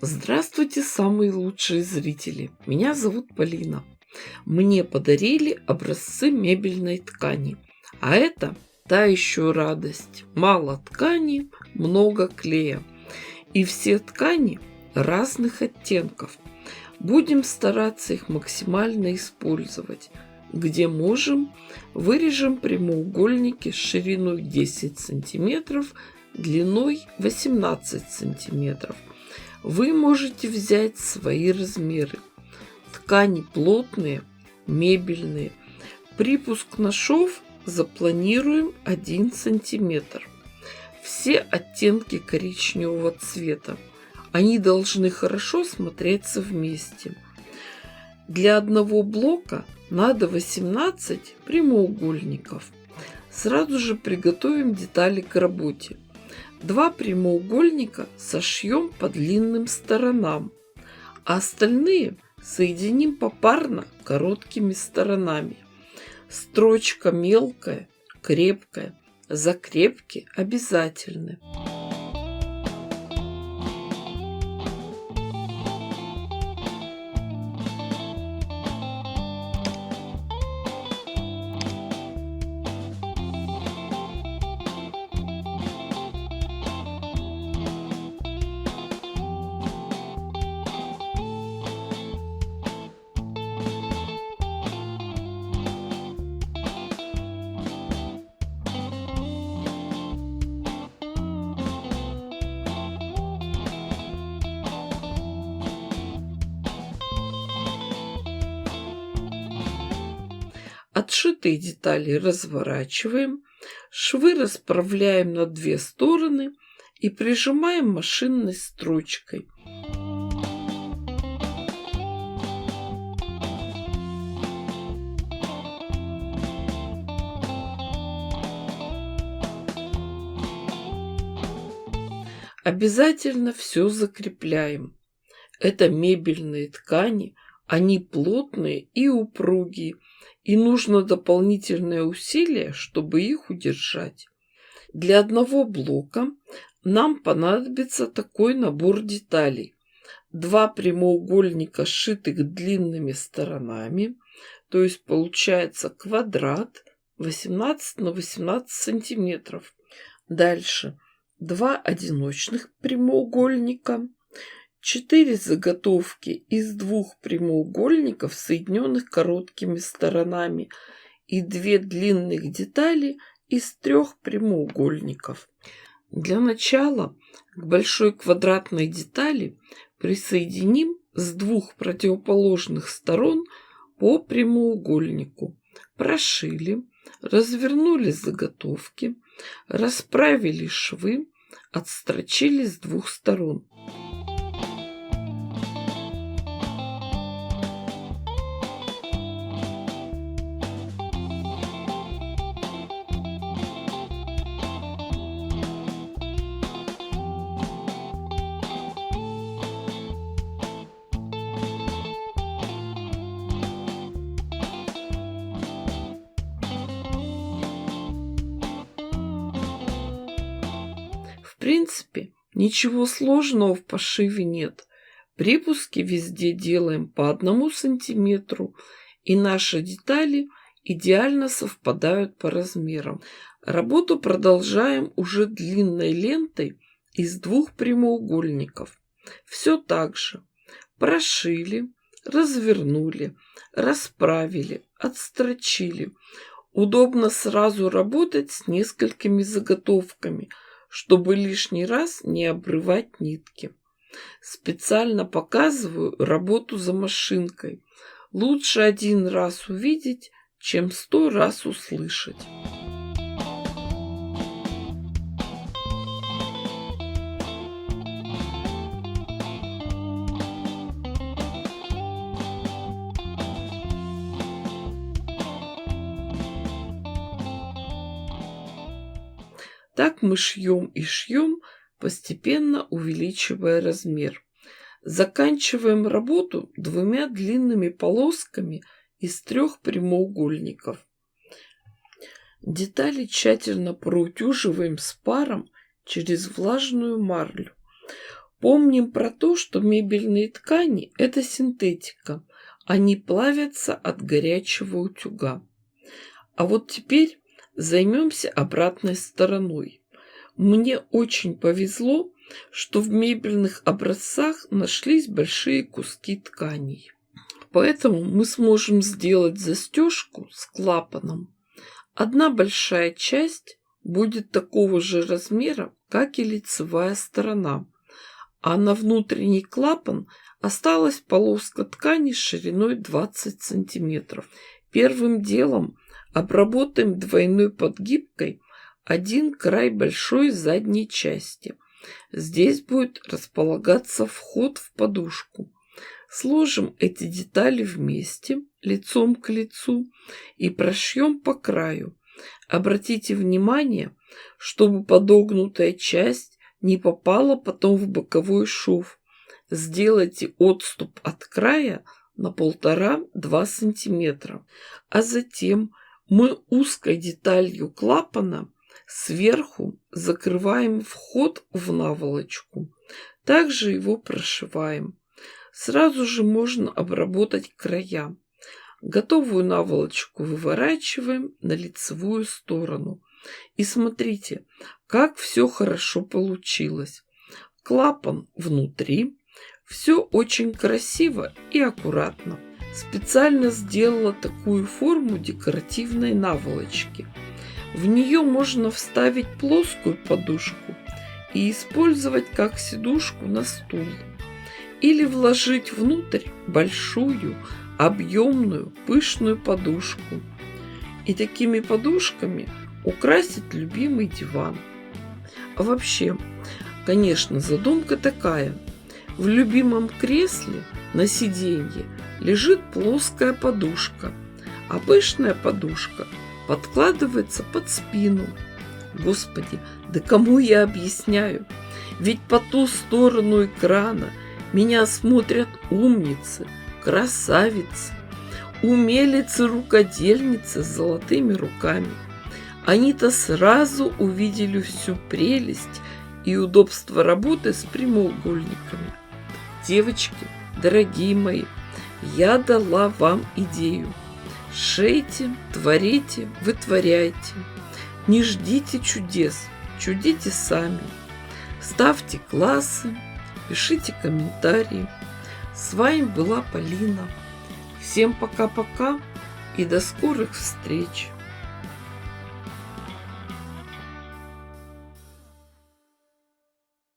Здравствуйте, самые лучшие зрители! Меня зовут Полина. Мне подарили образцы мебельной ткани. А это та еще радость. Мало ткани, много клея. И все ткани разных оттенков. Будем стараться их максимально использовать. Где можем, вырежем прямоугольники с шириной 10 сантиметров, длиной 18 сантиметров. Вы можете взять свои размеры. Ткани плотные, мебельные. Припуск на шов запланируем 1 сантиметр. Все оттенки коричневого цвета. Они должны хорошо смотреться вместе. Для одного блока надо 18 прямоугольников. Сразу же приготовим детали к работе. 2 прямоугольника сошьем по длинным сторонам, а остальные соединим попарно короткими сторонами. Строчка мелкая, крепкая, закрепки обязательны. Отшитые детали разворачиваем, швы расправляем на 2 стороны и прижимаем машинной строчкой. Обязательно все закрепляем. Это мебельные ткани, они плотные и упругие, и нужно дополнительное усилие, чтобы их удержать. Для одного блока нам понадобится такой набор деталей. 2 прямоугольника, сшитых длинными сторонами, то есть получается квадрат 18 на 18 сантиметров. Дальше 2 одиночных прямоугольника, 4 заготовки из 2 прямоугольников, соединенных короткими сторонами, и 2 длинных детали из 3 прямоугольников. Для начала к большой квадратной детали присоединим с 2 противоположных сторон по прямоугольнику. Прошили, развернули заготовки, расправили швы, отстрочили с 2 сторон. В принципе, ничего сложного в пошиве нет. Припуски везде делаем по 1 сантиметру, и наши детали идеально совпадают по размерам. Работу продолжаем уже длинной лентой из 2 прямоугольников. Все так же. Прошили, развернули, расправили, отстрочили. Удобно сразу работать с несколькими заготовками, чтобы лишний раз не обрывать нитки. Специально показываю работу за машинкой. Лучше 1 раз увидеть, чем 100 раз услышать. Так мы шьем и шьем, постепенно увеличивая размер. Заканчиваем работу 2 длинными полосками из 3 прямоугольников. Детали тщательно проутюживаем с паром через влажную марлю. Помним про то, что мебельные ткани – это синтетика. Они плавятся от горячего утюга. А вот теперь займемся обратной стороной. Мне очень повезло, что в мебельных образцах нашлись большие куски тканей. Поэтому мы сможем сделать застежку с клапаном. Одна большая часть будет такого же размера, как и лицевая сторона, а на внутренний клапан осталась полоска ткани шириной 20 сантиметров. Первым делом обработаем двойной подгибкой один край большой задней части. Здесь будет располагаться вход в подушку. Сложим эти детали вместе, лицом к лицу, и прошьем по краю. Обратите внимание, чтобы подогнутая часть не попала потом в боковой шов. Сделайте отступ от края на 1,5-2 сантиметра. А затем мы узкой деталью клапана сверху закрываем вход в наволочку. Также его прошиваем. Сразу же можно обработать края. Готовую наволочку выворачиваем на лицевую сторону. И смотрите, как все хорошо получилось. Клапан внутри. Все очень красиво и аккуратно. Специально сделала такую форму декоративной наволочки. В нее можно вставить плоскую подушку и использовать как сидушку на стул. Или вложить внутрь большую, объемную, пышную подушку. И такими подушками украсить любимый диван. А вообще, конечно, задумка такая. В любимом кресле на сиденье лежит плоская подушка, а пышная подушка подкладывается под спину. Господи, да кому я объясняю? Ведь по ту сторону экрана меня смотрят умницы, красавицы, умелицы-рукодельницы с золотыми руками. Они-то сразу увидели всю прелесть и удобство работы с прямоугольниками. Девочки, дорогие мои, я дала вам идею. Шейте, творите, вытворяйте. Не ждите чудес, чудите сами. Ставьте классы, пишите комментарии. С вами была Полина. Всем пока-пока и до скорых встреч!